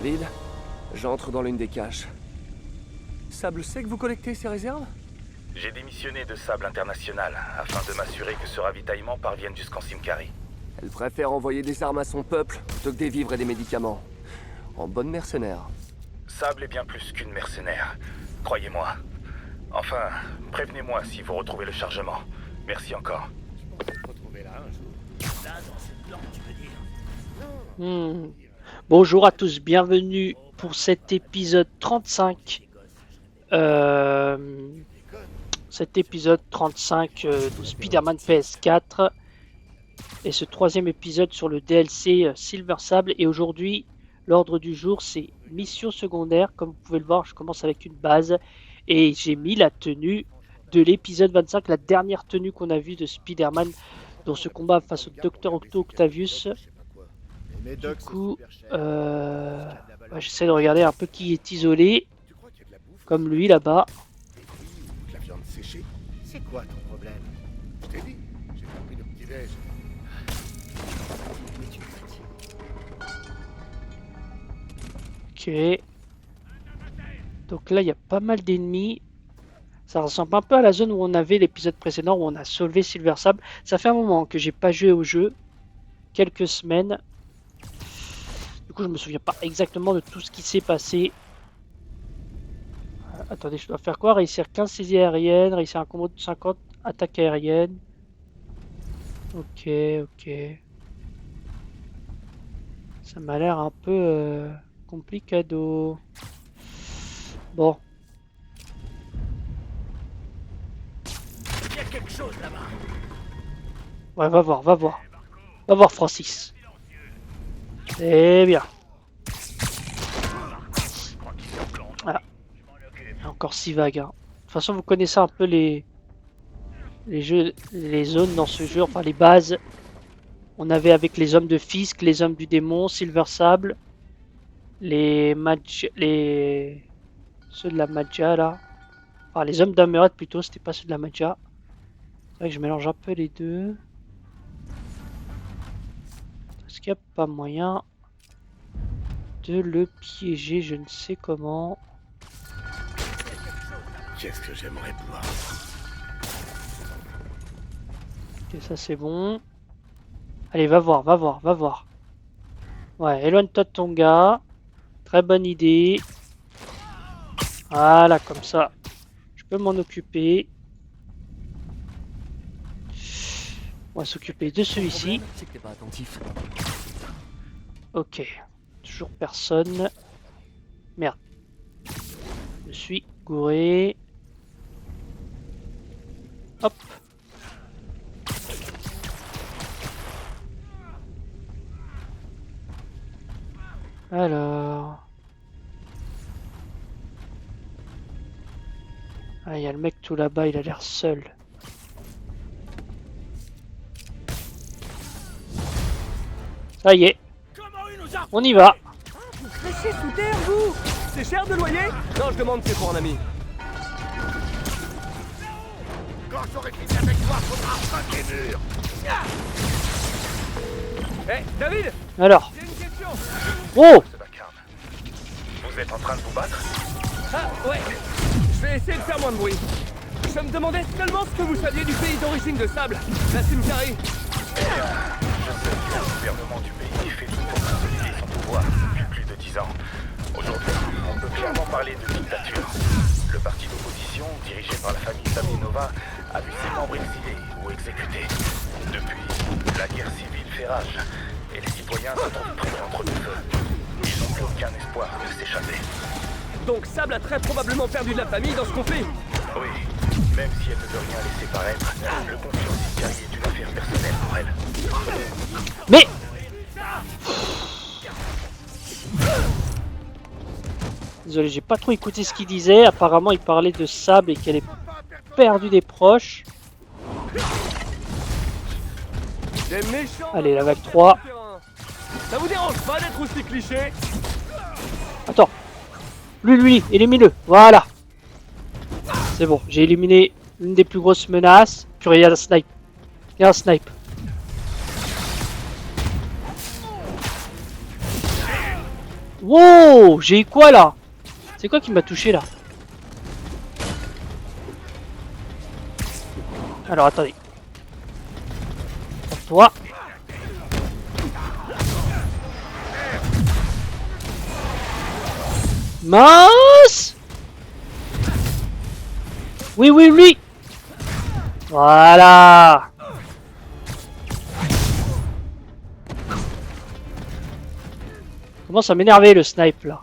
Vide, j'entre dans l'une des caches. Sable sait que vous collectez ces réserves? J'ai démissionné de Sable International afin de m'assurer que ce ravitaillement parvienne jusqu'en Simcari. Elle préfère envoyer des armes à son peuple plutôt que des vivres et des médicaments. En bonne mercenaire. Sable est bien plus qu'une mercenaire, croyez-moi. Enfin, prévenez-moi si vous retrouvez le chargement. Merci encore. Bonjour à tous, bienvenue pour cet épisode 35. Cet épisode 35 de Spider-Man PS4 et ce troisième épisode sur le DLC Silver Sable. Et aujourd'hui, l'ordre du jour, c'est mission secondaire. Comme vous pouvez le voir, je commence avec une base et j'ai mis la tenue de l'épisode 25, la dernière tenue qu'on a vue de Spider-Man dans ce combat face au Dr. Octavius. Du coup, j'essaie de regarder un peu qui est isolé, comme lui là-bas. La viande séchée, c'est quoi ton problème? Je t'ai dit, j'ai pas pris de petit-déj. Ok. Donc là, il y a pas mal d'ennemis. Ça ressemble un peu à la zone où on avait l'épisode précédent, où on a sauvé Silver Sable. Ça fait un moment que j'ai pas joué au jeu. Quelques semaines. Du coup, je me souviens pas exactement de tout ce qui s'est passé. Attendez, je dois faire quoi? Réussir 15 saisies aériennes, réussir un combo de 50 attaques aériennes. Ok, ok. Ça m'a l'air un peu complicado. Bon. Il y a quelque chose là-bas. Ouais, va voir, va voir. Va voir, Francis. C'est bien. Voilà. Encore 6 vagues. Hein. De toute façon, vous connaissez un peu les jeux, les zones dans ce jeu, enfin les bases. On avait avec les hommes de Fisk, les hommes du démon, Silver Sable, ceux de la Magia là. Enfin, les hommes d'Hammerhead plutôt, c'était pas ceux de la Magia. C'est vrai que je mélange un peu les deux. Est-ce qu'il n'y a pas moyen de le piéger, je ne sais comment. Qu'est-ce que j'aimerais boire? Ok, ça c'est bon. Allez, va voir, va voir, va voir. Ouais, éloigne-toi de ton gars. Très bonne idée. Voilà, comme ça. Je peux m'en occuper. On va s'occuper de celui-ci. C'est que t'es pas attentif. Ok. Toujours personne. Merde. Je suis gouré. Hop. Alors. Ah, il y a le mec tout là-bas, il a l'air seul. Ça y est. On y va. Vous crachez sous terre, vous? C'est cher de loyer? Non, je demande, c'est pour un ami. Quand j'aurai fini avec toi, faudra repeindre les murs. Hé, David! Alors. J'ai une question! Oh! Ce vacarme. Vous êtes en train de vous battre? Ah, ouais! Je vais essayer de faire moins de bruit. Je me demandais seulement ce que vous saviez du pays d'origine de Sable, la Simcari. Je sais que le gouvernement du pays fait tout pour consolider son pouvoir depuis plus de 10 ans. Aujourd'hui, on peut clairement parler de dictature. Le parti d'opposition, dirigé par la famille Sabinova, a vu ses membres exilés ou exécutés. Depuis, la guerre civile fait rage et les citoyens se trouvent pris entre deux feux. Ils n'ont plus aucun espoir de s'échapper. Donc Sable a très probablement perdu de la famille dans ce conflit. Oui, même si elle ne veut rien laisser paraître, le conflit en Sibérie est une affaire personnelle pour elle. Mais! Désolé, j'ai pas trop écouté ce qu'il disait. Apparemment, il parlait de Sable et qu'elle est perdue des proches. Des méchants. Allez, la vague 3. Ça vous dérange pas d'être aussi cliché? Attends. Lui, élimine-le. Voilà. C'est bon, j'ai éliminé une des plus grosses menaces. Puis regarde un snipe. Il y a un snipe. Wow, j'ai eu quoi là? C'est quoi qui m'a touché là? Alors attendez. Pour toi. Mince! Oui, oui, lui! Voilà! Commence à m'énerver le snipe là.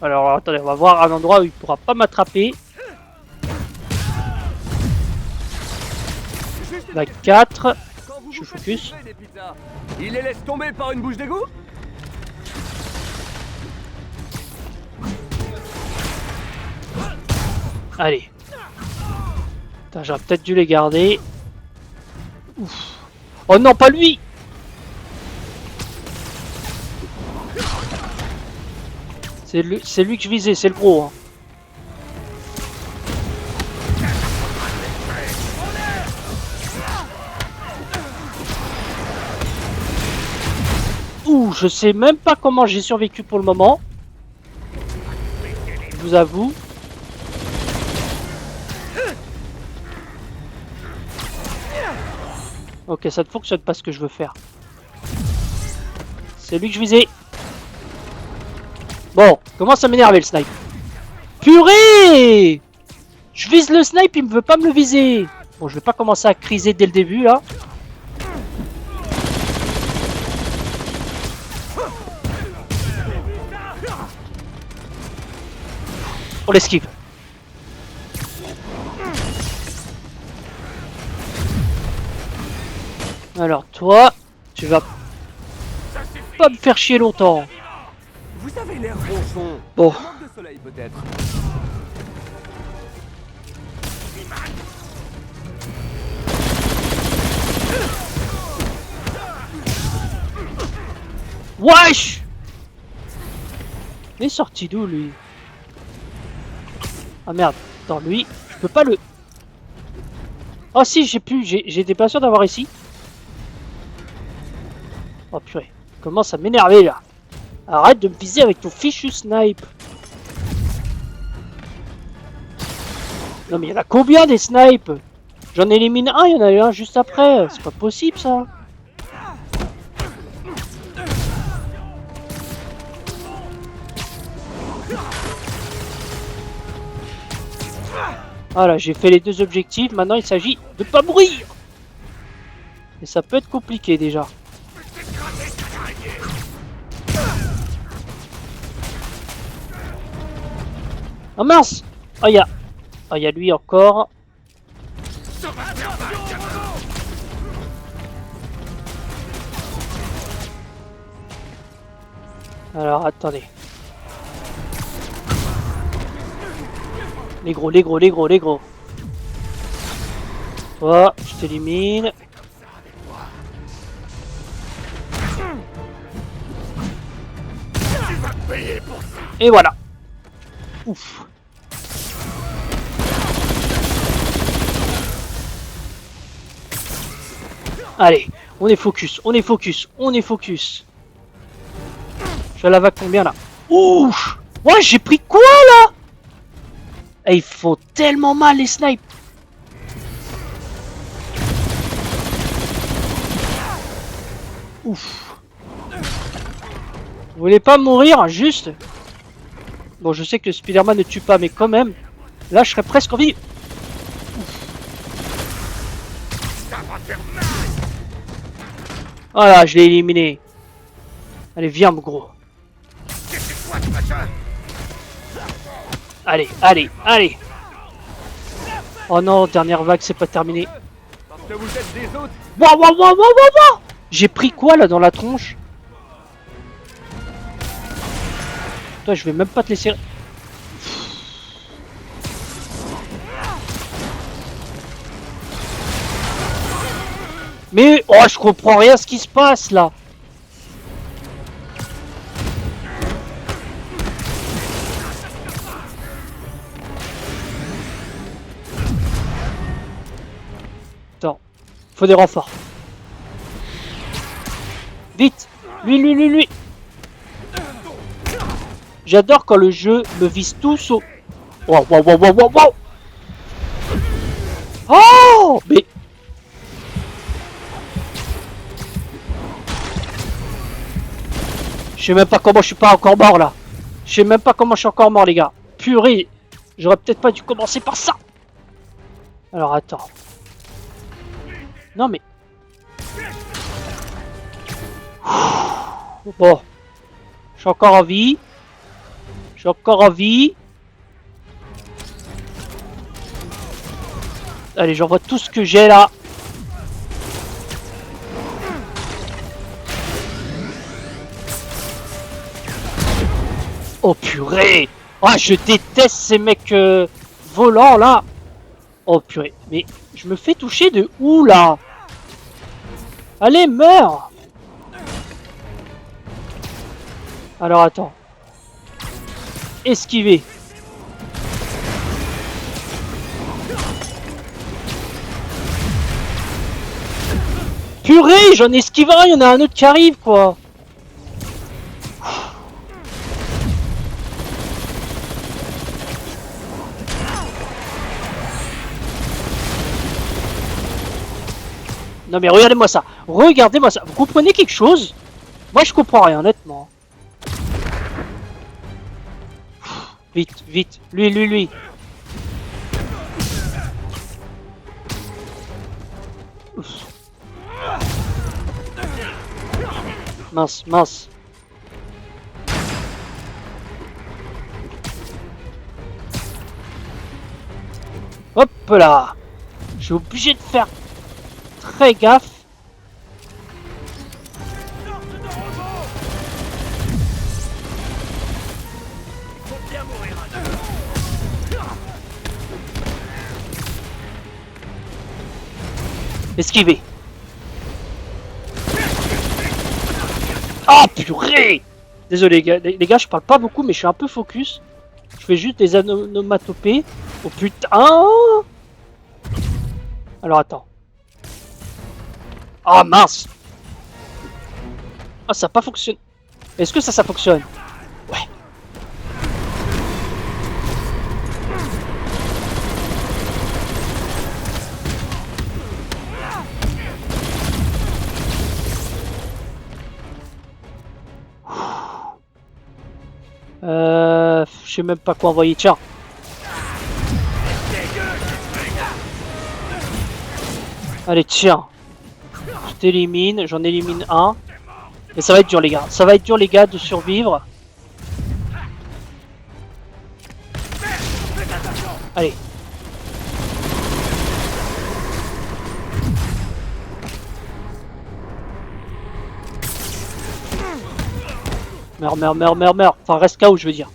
Alors attendez, on va voir un endroit où il pourra pas m'attraper. La 4. Quand vous Je vous faites focus. livrer des pizzas, il les laisse tomber par une bouche d'égout? Allez. Putain, j'aurais peut-être dû les garder. Ouf. Oh non, pas lui! C'est lui que je visais, c'est le gros. Hein. Ouh, je sais même pas comment j'ai survécu pour le moment. Je vous avoue. Ok, ça ne fonctionne pas ce que je veux faire. C'est lui que je visais. Bon, commence à m'énerver le snipe. Purée! Je vise le snipe, il me veut pas me le viser. Bon, je vais pas commencer à criser dès le début là. On l'esquive. Alors toi, tu vas pas me faire chier longtemps. Vous avez l'air ronchon. Bon. Un manque de soleil peut-être. Wesh! Il est sorti d'où lui? Ah merde, attends lui, je peux pas le... Oh si, j'ai pu, j'étais pas sûr d'avoir ici. Oh purée, commence à m'énerver là. Arrête de me viser avec ton fichu snipe. Non mais il y en a combien des snipes? J'en élimine un, il y en a un juste après. C'est pas possible ça. Voilà, j'ai fait les deux objectifs. Maintenant il s'agit de pas mourir. Et ça peut être compliqué déjà. Oh mince! Oh y'a... Oh y'a lui encore. Alors attendez. Les gros, les gros, les gros, les gros. Toi, je t'élimine. Et voilà. Ouf. Allez, on est focus, on est focus, on est focus. Je la vague combien là? Ouf. Ouais, j'ai pris quoi là? Et ils font tellement mal les snipes. Ouf. Vous voulez pas mourir juste? Bon, je sais que Spider-Man ne tue pas, mais quand même, là je serais presque en vie. Voilà, je l'ai éliminé. Allez, viens mon gros. Allez, allez, allez. Oh non, dernière vague, c'est pas terminé. Parce que vous êtes des autres. Waouh, waouh, waouh, waouh, waouh. J'ai pris quoi là dans la tronche? Toi, je vais même pas te laisser... Mais... Oh, je comprends rien ce qui se passe là. Attends. Faut des renforts. Vite. Lui. J'adore quand le jeu me vise tous au... Wow, wow, wow, wow, wow, wow. Oh, mais... Je sais même pas comment je suis pas encore mort là. Je sais même pas comment je suis encore mort les gars. Purée, j'aurais peut-être pas dû commencer par ça. Alors attends. Non mais... Bon. Je suis encore en vie. Je suis encore en vie. Allez, j'envoie tout ce que j'ai là. Oh purée. Ah, je déteste ces mecs volants là. Oh purée. Mais je me fais toucher de où là? Allez, meurs. Alors attends. Esquiver. Purée, j'en esquive un, il y en a un autre qui arrive quoi. Non mais regardez-moi ça. Regardez-moi ça. Vous comprenez quelque chose? Moi je comprends rien honnêtement. Vite, vite. Lui. Ouf. Mince. Hop là. Je suis obligé de faire très gaffe. Esquiver. Oh purée. Désolé les gars, je parle pas beaucoup mais je suis un peu focus. Je fais juste des onomatopées. Oh putain. Alors attends. Ah mince. Ah ça a pas fonctionné. Est-ce que ça fonctionne? Ouais. Je sais même pas quoi envoyer. Tiens. Allez, tiens. Je t'élimine. J'en élimine un. Mais ça va être dur, les gars. Ça va être dur, les gars, de survivre. Allez. Meurs. Enfin, reste KO, je veux dire.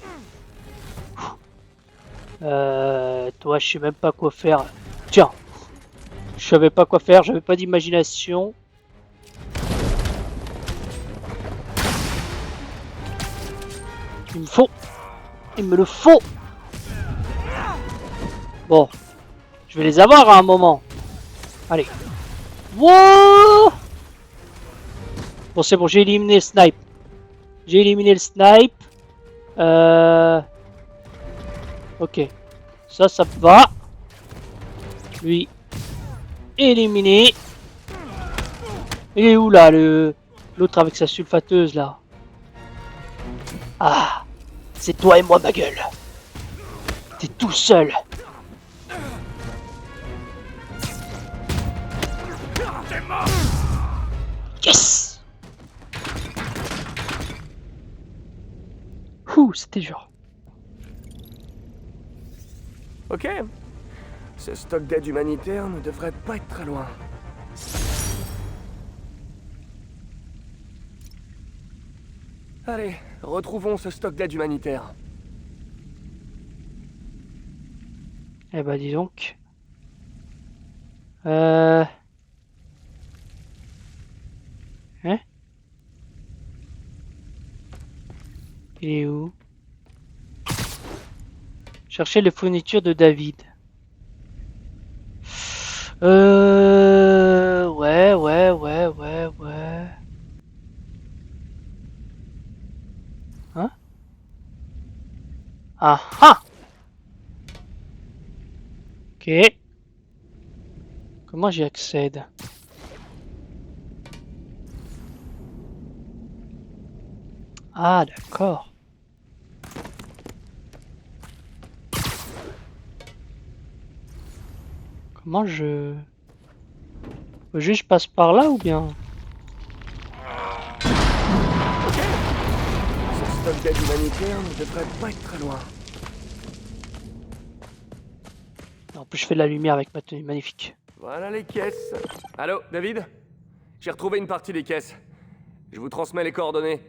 Toi, je sais même pas quoi faire. Tiens. Je savais pas quoi faire, j'avais pas d'imagination. Il me le faut. Bon. Je vais les avoir à un moment. Allez. Wow. Bon, c'est bon, j'ai éliminé le snipe. Ok. Ça va. Lui. Éliminé. Il est où là, l'autre avec sa sulfateuse là? Ah. C'est toi et moi, ma gueule. T'es tout seul. Yes. Ouh, c'était dur. Ok. Ce stock d'aide humanitaire ne devrait pas être très loin. Allez, retrouvons ce stock d'aide humanitaire. Eh bah dis donc. Hein? Il est où? Chercher les fournitures de David. Ouais. Hein? Ah ah! Ok. Comment j'y accède? Ah, d'accord. Comment je... Faut juste je passe par là ou bien? Ce stock d'aide humanitaire ne devrait pas être très loin. En plus je fais de la lumière avec ma tenue magnifique. Voilà les caisses. Allô, David? J'ai retrouvé une partie des caisses. Je vous transmets les coordonnées.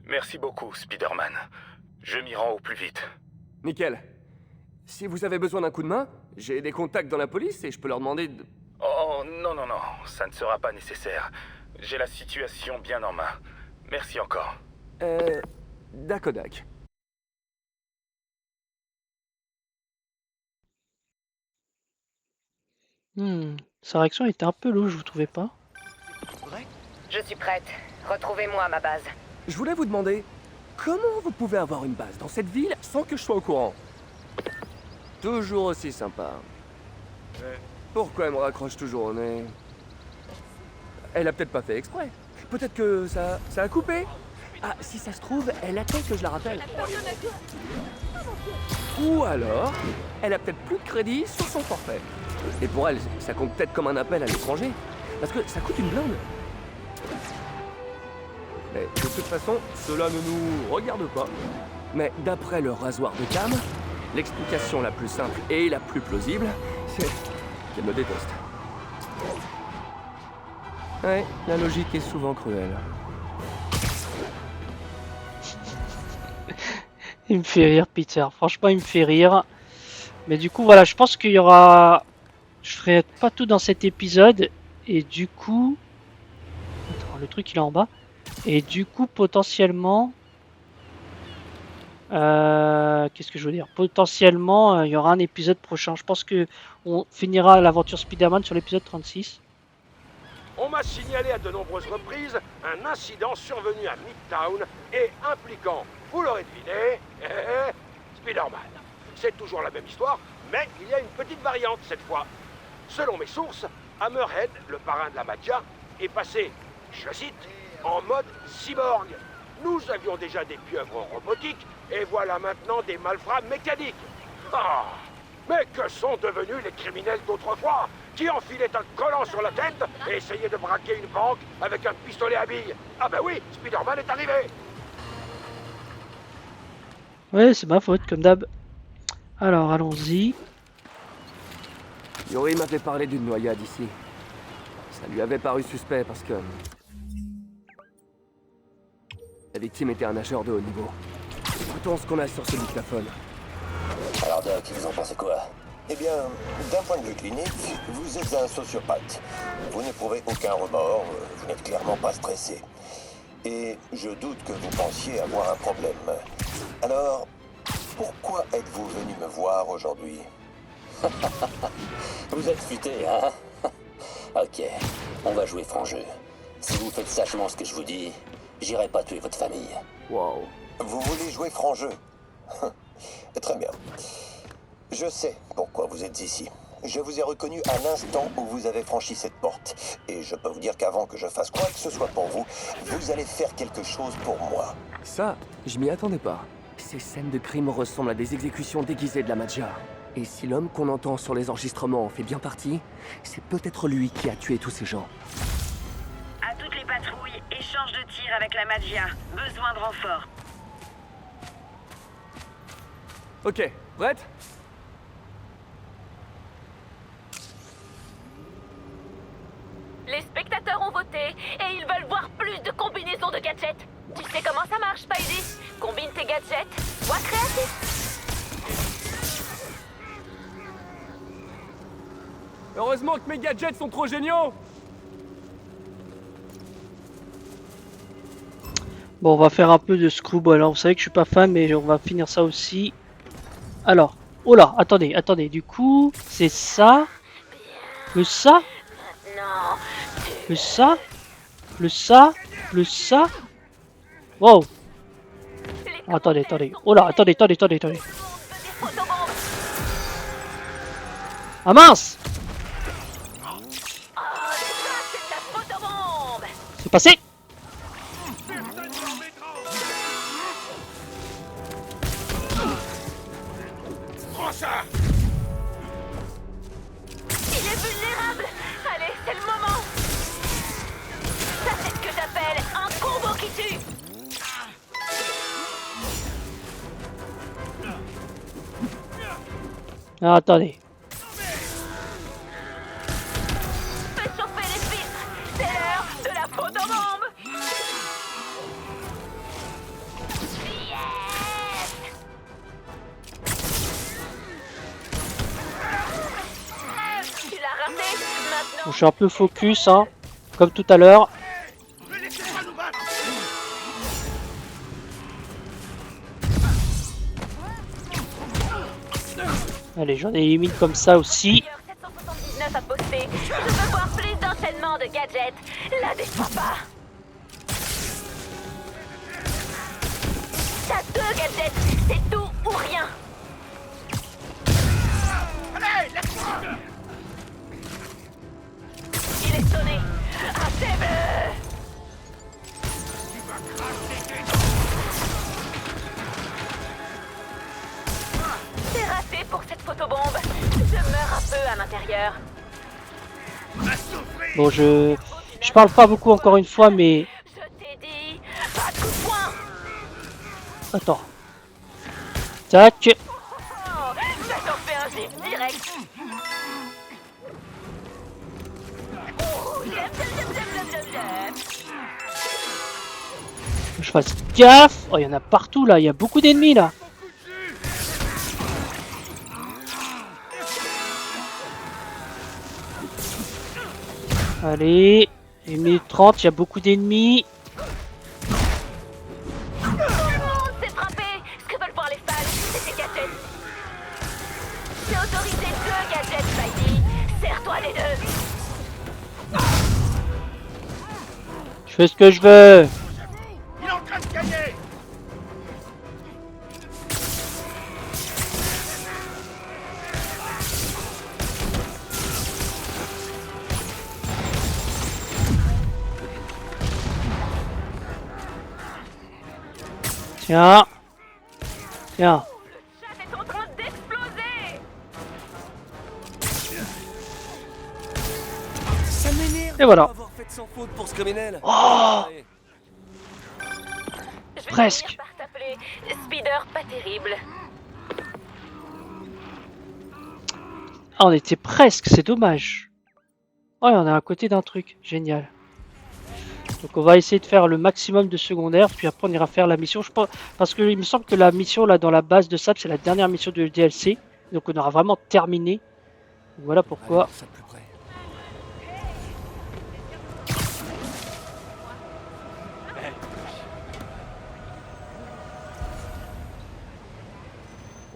Merci beaucoup, Spider-Man. Je m'y rends au plus vite. Nickel. Si vous avez besoin d'un coup de main, j'ai des contacts dans la police et je peux leur demander de... Oh, non, non, non, ça ne sera pas nécessaire. J'ai la situation bien en main. Merci encore. Dakodak. Sa réaction était un peu louche, vous trouvez pas? Je suis prête. Retrouvez-moi à ma base. Je voulais vous demander, comment vous pouvez avoir une base dans cette ville sans que je sois au courant? Toujours aussi sympa. Pourquoi elle me raccroche toujours au nez? Elle a peut-être pas fait exprès. Peut-être que ça a coupé. Ah, si ça se trouve, elle attend que je la rappelle. Ou alors, elle a peut-être plus de crédit sur son forfait. Et pour elle, ça compte peut-être comme un appel à l'étranger. Parce que ça coûte une blinde. Mais de toute façon, cela ne nous regarde pas. Mais d'après le rasoir de Cam, l'explication la plus simple et la plus plausible, c'est qu'elle me déteste. Ouais, la logique est souvent cruelle. Il me fait rire, Peter. Franchement, il me fait rire. Mais du coup, voilà, je pense qu'il y aura... Je ferai pas tout dans cet épisode. Et du coup... Attends, le truc, il est en bas. Et du coup, potentiellement... Qu'est-ce que je veux dire? Potentiellement, il y aura un épisode prochain. Je pense que on finira l'aventure Spider-Man sur l'épisode 36. On m'a signalé à de nombreuses reprises un incident survenu à Midtown et impliquant, vous l'aurez deviné, Spider-Man. C'est toujours la même histoire, mais il y a une petite variante cette fois. Selon mes sources, Hammerhead, le parrain de la mafia, est passé, je cite, en mode cyborg. Nous avions déjà des pieuvres robotiques, et voilà maintenant des malfrats mécaniques. Ah, mais que sont devenus les criminels d'autrefois, qui enfilaient un collant sur la tête et essayaient de braquer une banque avec un pistolet à billes? Ah ben oui, Spider-Man est arrivé. Ouais, c'est ma faute, comme d'hab. Alors, allons-y. Yuri m'avait parlé d'une noyade ici. Ça lui avait paru suspect parce que... la victime était un nageur de haut niveau. Écoutons ce qu'on a sur ce dictaphone. Alors Doc, vous en pensez quoi? Eh bien, d'un point de vue clinique, vous êtes un sociopathe. Vous n'éprouvez aucun remords, vous n'êtes clairement pas stressé. Et je doute que vous pensiez avoir un problème. Alors, pourquoi êtes-vous venu me voir aujourd'hui? Vous êtes futé, hein? Ok, on va jouer franc jeu. Si vous faites sagement ce que je vous dis, j'irai pas tuer votre famille. Wow. Vous voulez jouer franc jeu? Très bien. Je sais pourquoi vous êtes ici. Je vous ai reconnu à l'instant où vous avez franchi cette porte. Et je peux vous dire qu'avant que je fasse quoi que ce soit pour vous, vous allez faire quelque chose pour moi. Ça, je m'y attendais pas. Ces scènes de crime ressemblent à des exécutions déguisées de la mafia. Et si l'homme qu'on entend sur les enregistrements en fait bien partie, c'est peut-être lui qui a tué tous ces gens. À toutes les patrouilles, échange de tirs avec la mafia. Besoin de renfort. Ok, prête? Les spectateurs ont voté et ils veulent voir plus de combinaisons de gadgets. Tu sais comment ça marche, Spidey? Combine tes gadgets, sois créatif. Heureusement que mes gadgets sont trop géniaux! Bon, on va faire un peu de Screwball. Alors, vous savez que je suis pas fan, mais on va finir ça aussi. Alors, oh là, attendez. Du coup, c'est ça, le ça, le ça, le ça, le ça. Wow. Attendez. Oh là, attendez. Ah mince! Oh, ça, c'est de la photobombe! C'est passé! Prends ça! Il est vulnérable! Allez, c'est le moment! Ça, c'est ce que j'appelle un combo qui tue! Ah, attendez. Fais chauffer les filtres! C'est l'heure de la photobombe! Yes! Tu l'as raté! Maintenant... Bon, je suis un peu focus, hein. Comme tout à l'heure. Ne laissez pas nous battre! Allez, j'en ai mis comme ça aussi. 779 à poster. Je veux voir plus d'enchaînement de gadgets. La déçois pas. T'as 2 gadgets. C'est tout ou rien. Allez, laisse-moi! Il est sonné. Achève-le. C'est raté pour cette photobombe. Je meurs un peu à l'intérieur. Bon, je parle pas beaucoup encore une fois, mais... Je t'ai dit, pas de coup de poing. Attends. Tac. Oh, ça t'en fait un gif direct. Oh, j'aime. Je fasse gaffe. Oh, il y en a partout, là. Il y a beaucoup d'ennemis, là. Allez. 1 minute 30, il y a beaucoup d'ennemis. Tout le monde s'est frappé. Ce que veulent voir les fans, c'est ces gadgets. J'ai autorisé 2 gadgets, Spidey. Serre-toi les 2. Je fais ce que je veux. Il est en train de gagner! Tiens. Tiens. Le chat est en train d'exploser. Ça m'énerve Et voilà. de pas avoir fait sans faute pour ce criminel. Oh, Je vais presque. finir par t'appeler Speeder pas terrible. Ah, on était presque, c'est dommage. Oh, on est à côté d'un truc. Génial. Donc on va essayer de faire le maximum de secondaires, puis après on ira faire la mission. Je pense, parce que il me semble que la mission là dans la base de SAP, c'est la dernière mission de DLC. Donc on aura vraiment terminé. Donc voilà pourquoi. Allez, ça plus près.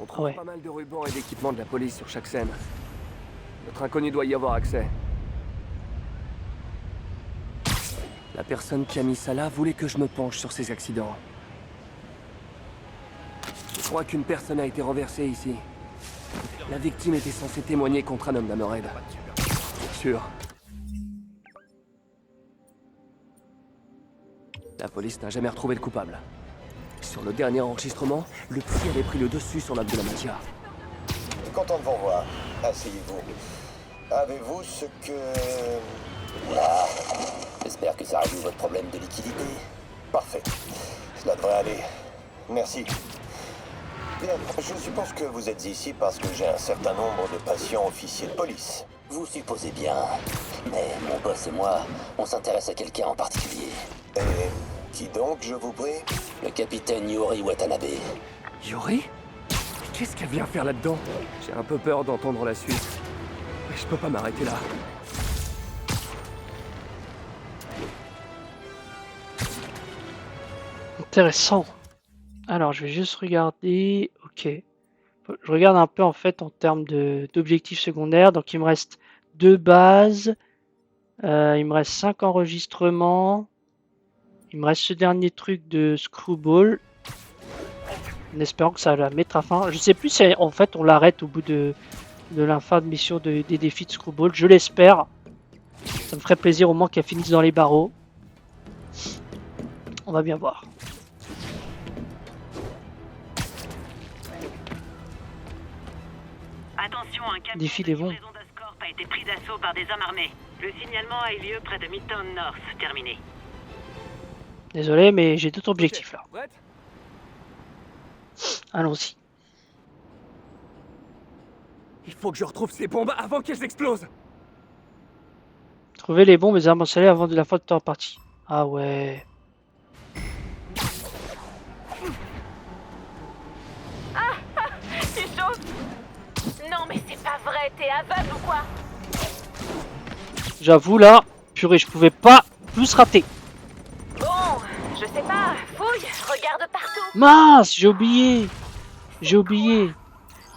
On trouve Ouais. pas mal de rubans et d'équipements de la police sur chaque scène. Notre inconnu doit y avoir accès. La personne qui a mis ça là voulait que je me penche sur ces accidents. Je crois qu'une personne a été renversée ici. La victime était censée témoigner contre un homme d'Hammerhead. Bien sûr. La police n'a jamais retrouvé le coupable. Sur le dernier enregistrement, le psy avait pris le dessus sur l'homme de la mafia. Content de vous revoir. Asseyez-vous. Avez-vous ce que... Là, j'espère que ça résout votre problème de liquidité. Parfait. Cela devrait aller. Merci. Bien, je suppose que vous êtes ici parce que j'ai un certain nombre de patients officiers de police. Vous supposez bien. Mais mon boss et moi, on s'intéresse à quelqu'un en particulier. Et qui donc, je vous prie? Le capitaine Yori Watanabe. Yori? Qu'est-ce qu'elle vient faire là-dedans? J'ai un peu peur d'entendre la suite. Mais je peux pas m'arrêter là. Intéressant. Alors je vais juste regarder. Ok. Je regarde un peu en fait en termes d'objectifs secondaires. Donc il me reste 2 bases. Il me reste 5 enregistrements. Il me reste ce dernier truc de Screwball. En espérant que ça la mettra fin. Je sais plus si en fait on l'arrête au bout de de la fin de mission des défis de Screwball. Je l'espère. Ça me ferait plaisir au moins qu'elle finisse dans les barreaux. On va bien voir. Attention, un camion Défi de des bons. livraison d'Oscorp a été pris d'assaut par des hommes armés. Le signalement a eu lieu près de Midtown North. Terminé. Désolé, mais j'ai d'autres objectifs là. Prête? Allons-y. Il faut que je retrouve ces bombes avant qu'elles explosent. Trouver les bombes et les armes installées avant de la fin de temps partie. Ah ouais. Tu chauffes? Non mais c'est pas vrai, t'es aveugle ou quoi? J'avoue là, purée, je pouvais pas plus rater. Bon, je sais pas, fouille, regarde partout. Mince, j'ai oublié. J'ai oublié.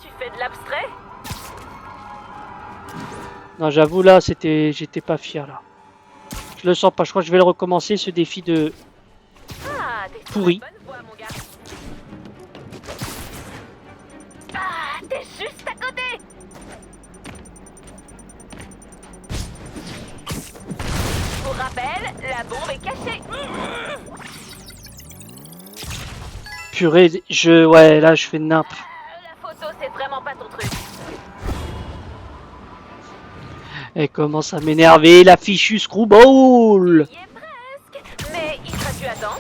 Tu fais de l'abstrait? Non, j'avoue là, j'étais pas fier là. Je le sens pas, je crois que je vais le recommencer ce défi de Ah, t'es sur pourri. la bonne voie, mon gars. Ah, t'es juste à côté. Pour rappel, la bombe est cachée. Purée, ouais, là je fais nimp. La photo, c'est vraiment pas ton truc. Elle commence à m'énerver, la fichue Screwball. Il est presque. Mais il sera dû attendre.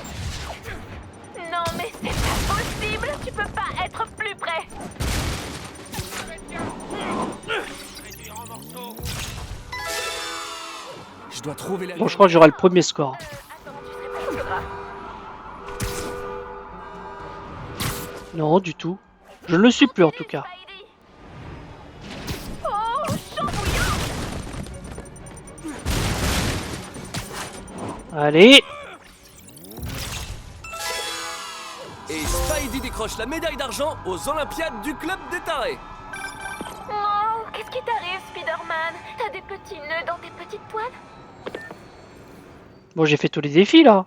Non, mais c'est pas possible. Tu peux pas être plus près. Je dois trouver la... Bon, je crois que j'aurai le premier score. Attends, tu serais pas photographe. Non, du tout. Je ne le suis plus en tout cas. Spidey. Oh, chambouillant. Allez. Et Spidey décroche la médaille d'argent aux Olympiades du Club des Tarés. Oh, qu'est-ce qui t'arrive, Spider-Man? T'as des petits nœuds dans tes petites toiles? Bon, j'ai fait tous les défis là.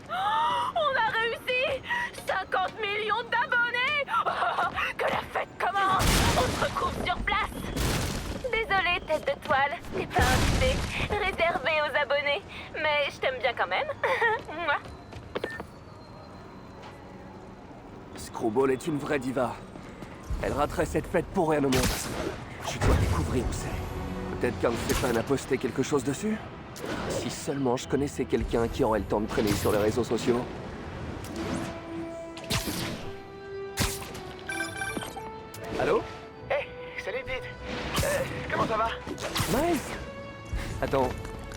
On a réussi! 50 millions d'abonnés! Oh, que la fête commence! On se retrouve sur place! Désolée, tête de toile, t'es pas invité, réservé aux abonnés, mais je t'aime bien quand même. Mouah. Screwball est une vraie diva. Elle raterait cette fête pour rien au monde. Je dois découvrir où c'est. Peut-être qu'un de ses fans a posté quelque chose dessus? Si seulement je connaissais quelqu'un qui aurait le temps de traîner sur les réseaux sociaux. Allô? Hey, salut Pete. Comment ça va? Miles? Attends,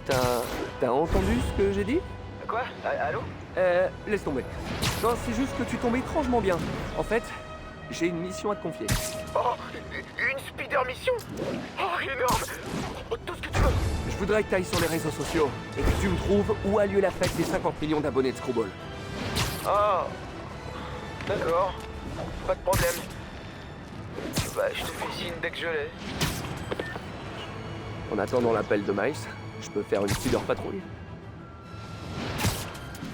t'as entendu ce que j'ai dit? Quoi? Allô? Laisse tomber. Non, c'est juste que tu tombes étrangement bien. En fait, j'ai une mission à te confier. Oh, une speeder mission? Oh, énorme! Oh, tout ce que tu veux! Je voudrais que tu ailles sur les réseaux sociaux et que tu me trouves où a lieu la fête des 50 millions d'abonnés de Screwball. Oh, d'accord. Pas de problème. Bah, je te fais signe dès que je l'ai. En attendant l'appel de Miles, je peux faire une speeder patrouille.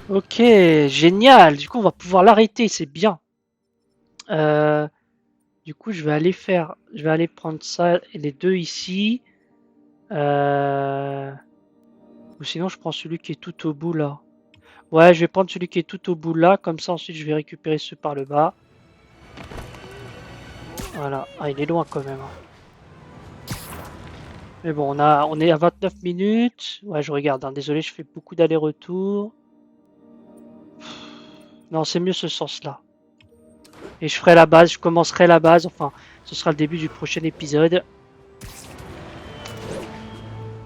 Ok, génial. Du coup, on va pouvoir l'arrêter, c'est bien. Du coup, je vais aller prendre ça et les deux ici. Ou sinon, je prends celui qui est tout au bout là. Ouais, je vais prendre celui qui est tout au bout là. Comme ça, ensuite, je vais récupérer ceux par le bas. Voilà. Ah, il est loin quand même. Mais bon, on est à 29 minutes. Ouais, je regarde. Hein. Désolé, je fais beaucoup d'allers-retours. Non, c'est mieux ce sens-là. Et je ferai la base, je commencerai la base. Enfin, ce sera le début du prochain épisode.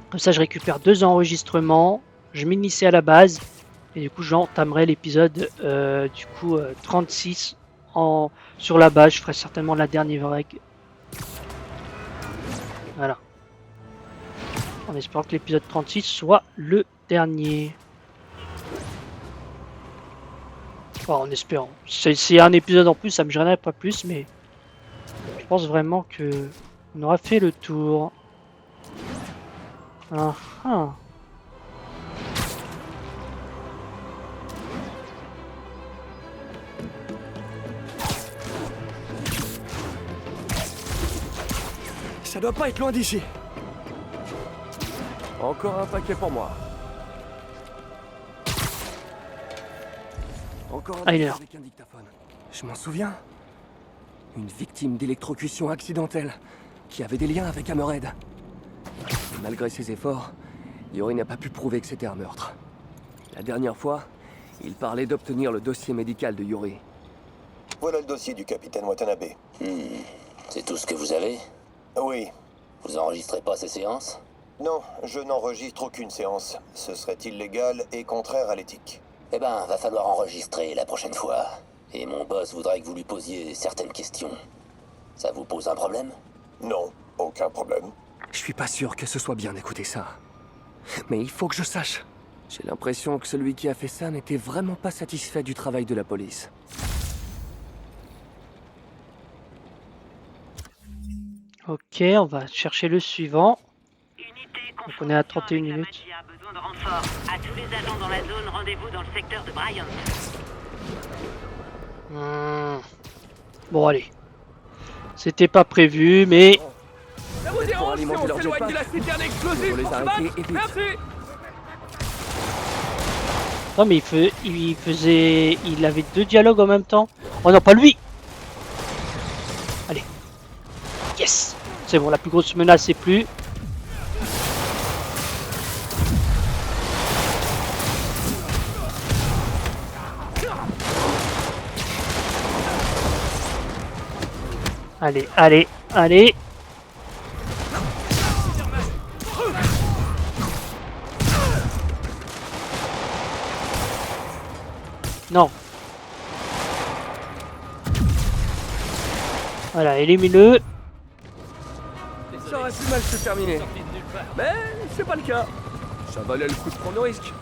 Comme ça, je récupère 2 enregistrements. Je m'initie à la base. Et du coup, j'entamerai l'épisode 36 sur la base. Je ferai certainement la dernière vague. Voilà. En espérant que l'épisode 36 soit le dernier. Enfin, en espérant. C'est un épisode en plus, ça me gênerait pas plus, mais je pense vraiment que on aura fait le tour. Ah, ah. Ça doit pas être loin d'ici. Encore un paquet pour moi. Encore un Tyler. avec un dictaphone. Je m'en souviens. Une victime d'électrocution accidentelle qui avait des liens avec Hammerhead. Et malgré ses efforts, Yuri n'a pas pu prouver que c'était un meurtre. La dernière fois, il parlait d'obtenir le dossier médical de Yuri. Voilà le dossier du capitaine Watanabe. C'est tout ce que vous avez? Oui. Vous enregistrez pas ces séances? Non, je n'enregistre aucune séance. Ce serait illégal et contraire à l'éthique. Eh ben, va falloir enregistrer la prochaine fois. Et mon boss voudrait que vous lui posiez certaines questions. Ça vous pose un problème? Non, aucun problème. Je suis pas sûr que ce soit bien d'écouter ça. Mais il faut que je sache. J'ai l'impression que celui qui a fait ça n'était vraiment pas satisfait du travail de la police. Ok, on va chercher le suivant. Unité Donc on est à 31 avec la minutes. Magia, besoin de renfort. À tous les agents dans la zone, rendez-vous dans le secteur de Bryant. Bon, allez. C'était pas prévu, mais... Ça vous dérange si on s'éloigne de la citerne explosive pour les arrêter et vite. Merci. Non, mais il avait deux dialogues en même temps. Oh non, pas lui. Allez. Yes. C'est bon, la plus grosse menace, c'est plus. Allez, allez, allez. Non. Voilà, élimine-le. Ça aurait pu mal se terminer. Mais c'est pas le cas. Ça valait le coup de prendre le risque.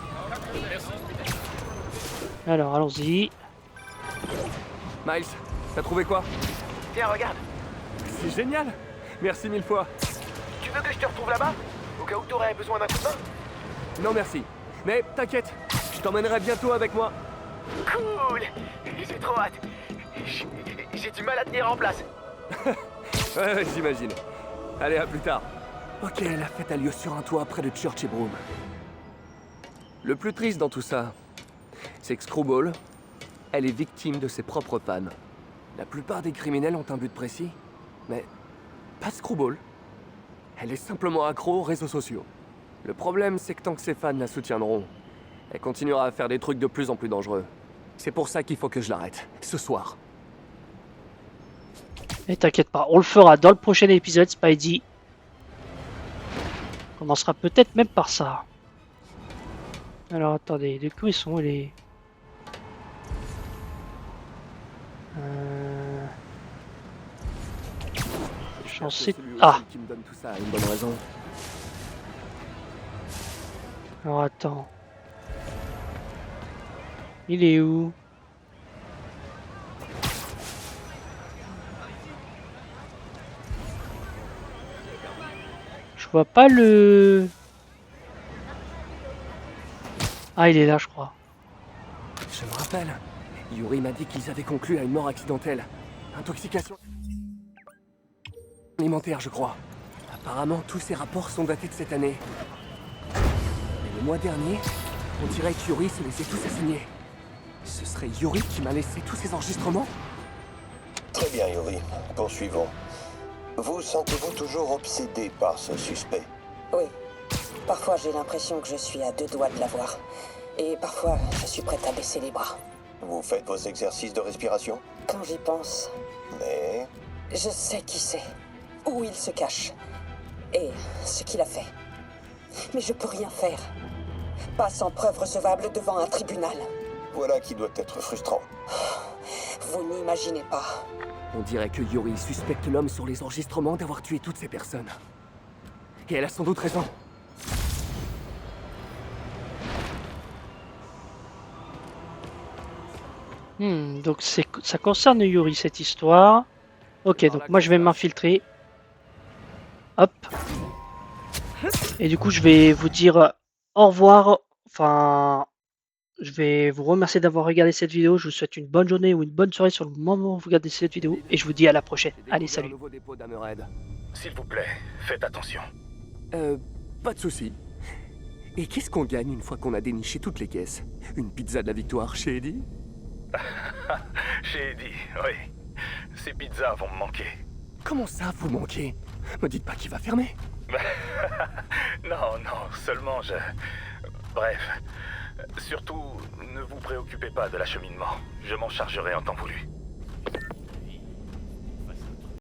Alors, allons-y. Miles, t'as trouvé quoi? Tiens, regarde. C'est génial. Merci mille fois. Tu veux que je te retrouve là-bas? Au cas où t'aurais besoin d'un coup de main? Non merci. Mais t'inquiète, je t'emmènerai bientôt avec moi. Cool. J'ai trop hâte. J'ai du mal à tenir en place. Ouais, j'imagine. Allez, à plus tard. Ok, la fête a lieu sur un toit près de Church et Broom. Le plus triste dans tout ça, c'est que Screwball, elle est victime de ses propres fans. La plupart des criminels ont un but précis, mais pas Screwball. Elle est simplement accro aux réseaux sociaux. Le problème, c'est que tant que ses fans la soutiendront, elle continuera à faire des trucs de plus en plus dangereux. C'est pour ça qu'il faut que je l'arrête, ce soir. Et t'inquiète pas, on le fera dans le prochain épisode, Spidey. On commencera peut-être même par ça. Alors attendez, du coup ils sont où les... J'en sais... Ah. Qui me donne tout ça a une bonne raison. Alors attends. Il est où? Je vois pas le... Ah, il est là, je crois. Je me rappelle. Yuri m'a dit qu'ils avaient conclu à une mort accidentelle. Intoxication alimentaire, je crois. Apparemment, tous ces rapports sont datés de cette année. Et le mois dernier, on dirait que Yuri se laissait tous assigner. Ce serait Yuri qui m'a laissé tous ces enregistrements? Très bien, Yuri. Poursuivons. Vous sentez-vous toujours obsédé par ce suspect? Oui. Parfois, j'ai l'impression que je suis à deux doigts de l'avoir. Et parfois, je suis prête à baisser les bras. Vous faites vos exercices de respiration? Quand j'y pense, Mais... je sais qui c'est, où il se cache, et ce qu'il a fait. Mais je peux rien faire. Pas sans preuve recevable devant un tribunal. Voilà qui doit être frustrant. Vous n'imaginez pas. On dirait que Yuri suspecte l'homme sur les enregistrements d'avoir tué toutes ces personnes. Et elle a sans doute raison. Donc ça concerne Yuri cette histoire. Ok, donc moi je vais m'infiltrer. Hop. Et du coup je vais vous dire au revoir. Enfin, je vais vous remercier d'avoir regardé cette vidéo. Je vous souhaite une bonne journée ou une bonne soirée sur le moment où vous regardez cette vidéo. Et je vous dis à la prochaine. Allez, salut. Un nouveau dépôt d'Hammerhead. S'il vous plaît, faites attention. Pas de souci. Et qu'est-ce qu'on gagne une fois qu'on a déniché toutes les caisses? Une pizza de la victoire chez Eddie? Chez Eddie, oui. Ces pizzas vont me manquer. Comment ça, vous manquez? Me dites pas qu'il va fermer. Non, seulement je... Bref. Surtout, ne vous préoccupez pas de l'acheminement. Je m'en chargerai en temps voulu.